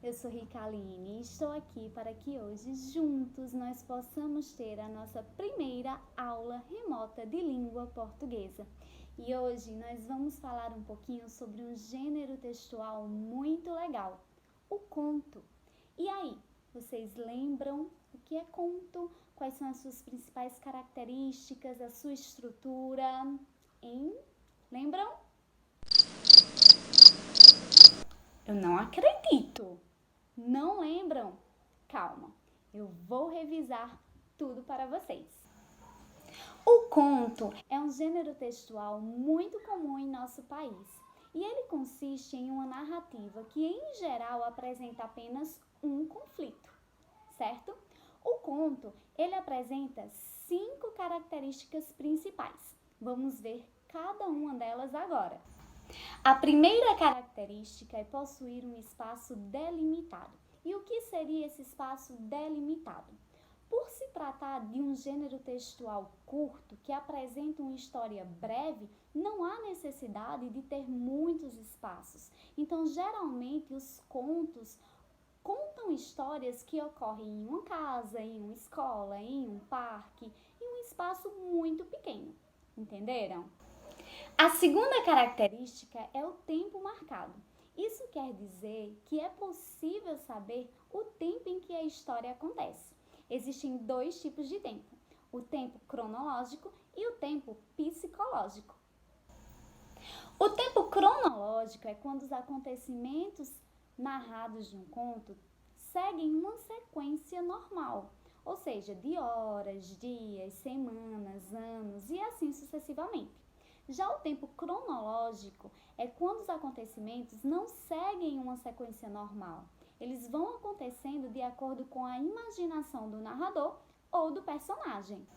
Eu sou Rica Aline e estou aqui para que hoje juntos nós possamos ter a nossa primeira aula remota de língua portuguesa. E hoje nós vamos falar um pouquinho sobre um gênero textual muito legal, o conto. E aí, vocês lembram o que é conto? Quais são as suas principais características, a sua estrutura? Hein? Lembram? Eu não acredito! Não lembram? Calma, eu vou revisar tudo para vocês. O conto é um gênero textual muito comum em nosso país e ele consiste em uma narrativa que, em geral, apresenta apenas um conflito, certo? O conto, ele apresenta 5 características principais. Vamos ver cada uma delas agora. A primeira característica é possuir um espaço delimitado. E o que seria esse espaço delimitado? Por se tratar de um gênero textual curto que apresenta uma história breve, não há necessidade de ter muitos espaços. Então, geralmente, os contos contam histórias que ocorrem em uma casa, em uma escola, em um parque, em um espaço muito pequeno. Entenderam? A segunda característica é o tempo marcado. Isso quer dizer que é possível saber o tempo em que a história acontece. Existem 2 tipos de tempo, o tempo cronológico e o tempo psicológico. O tempo cronológico é quando os acontecimentos narrados de um conto seguem uma sequência normal, ou seja, de horas, dias, semanas, anos e assim sucessivamente. Já o tempo cronológico é quando os acontecimentos não seguem uma sequência normal. Eles vão acontecendo de acordo com a imaginação do narrador ou do personagem.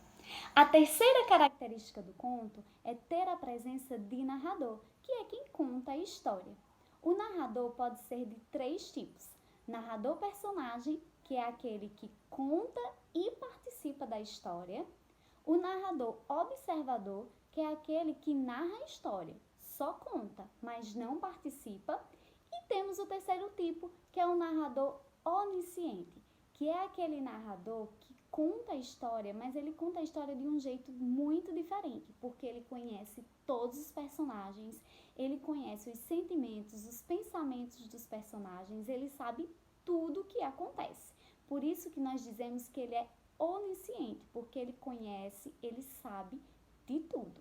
A terceira característica do conto é ter a presença de narrador, que é quem conta a história. O narrador pode ser de 3 tipos. Narrador-personagem, que é aquele que conta e participa da história. O narrador-observador, que é aquele que narra a história, só conta, mas não participa. E temos o terceiro tipo, que é o narrador onisciente, que é aquele narrador que conta a história, mas ele conta a história de um jeito muito diferente, porque ele conhece todos os personagens, ele conhece os sentimentos, os pensamentos dos personagens, ele sabe tudo o que acontece. Por isso que nós dizemos que ele é onisciente, porque ele conhece, ele sabe de tudo.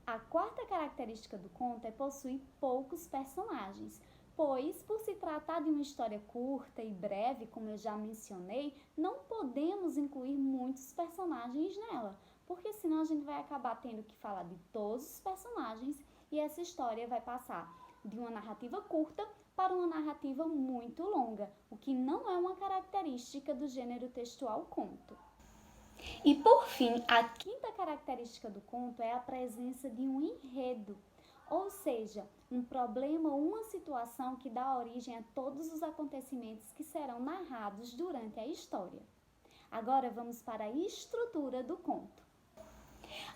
A quarta característica do conto é possuir poucos personagens, pois, por se tratar de uma história curta e breve, como eu já mencionei, não podemos incluir muitos personagens nela, porque senão a gente vai acabar tendo que falar de todos os personagens e essa história vai passar de uma narrativa curta para uma narrativa muito longa, o que não é uma característica do gênero textual conto. E por fim, a quinta característica do conto é a presença de um enredo, ou seja, um problema ou uma situação que dá origem a todos os acontecimentos que serão narrados durante a história. Agora vamos para a estrutura do conto.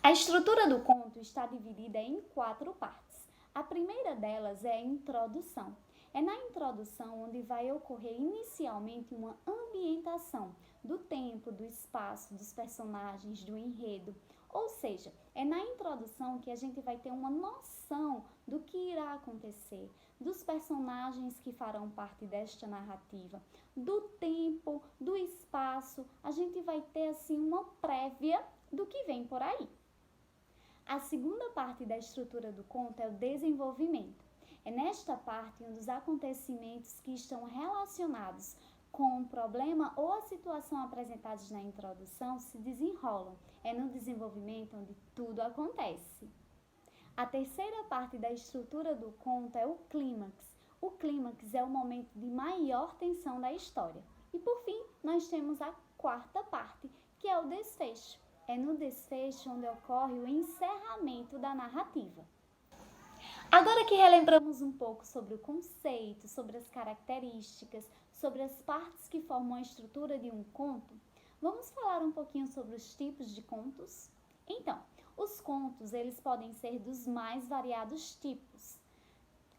A estrutura do conto está dividida em 4 partes. A primeira delas é a introdução. É na introdução onde vai ocorrer inicialmente uma ambientação do tempo, do espaço, dos personagens, do enredo. Ou seja, é na introdução que a gente vai ter uma noção do que irá acontecer, dos personagens que farão parte desta narrativa, do tempo, do espaço. A gente vai ter assim uma prévia do que vem por aí. A segunda parte da estrutura do conto é o desenvolvimento. É nesta parte onde os acontecimentos que estão relacionados com o problema ou a situação apresentados na introdução se desenrolam. É no desenvolvimento onde tudo acontece. A terceira parte da estrutura do conto é o clímax. O clímax é o momento de maior tensão da história. E por fim, nós temos a quarta parte, que é o desfecho. É no desfecho onde ocorre o encerramento da narrativa. Agora que relembramos um pouco sobre o conceito, sobre as características, sobre as partes que formam a estrutura de um conto, vamos falar um pouquinho sobre os tipos de contos? Então, os contos, eles podem ser dos mais variados tipos.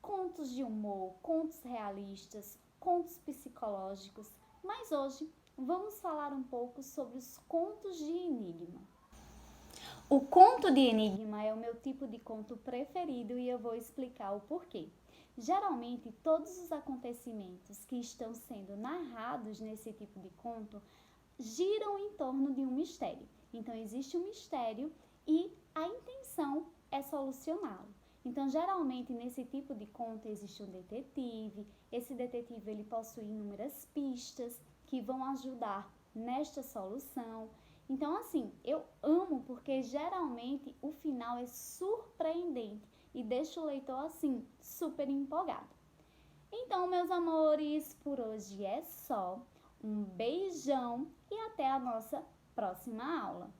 Contos de humor, contos realistas, contos psicológicos, mas hoje vamos falar um pouco sobre os contos de enigma. O conto de enigma é o meu tipo de conto preferido e eu vou explicar o porquê. Geralmente, todos os acontecimentos que estão sendo narrados nesse tipo de conto giram em torno de um mistério. Então, existe um mistério e a intenção é solucioná-lo. Então, geralmente, nesse tipo de conto existe um detetive. Esse detetive ele possui inúmeras pistas que vão ajudar nesta solução. Então, assim, eu amo porque geralmente o final é surpreendente e deixa o leitor, assim, super empolgado. Então, meus amores, por hoje é só. Um beijão e até a nossa próxima aula.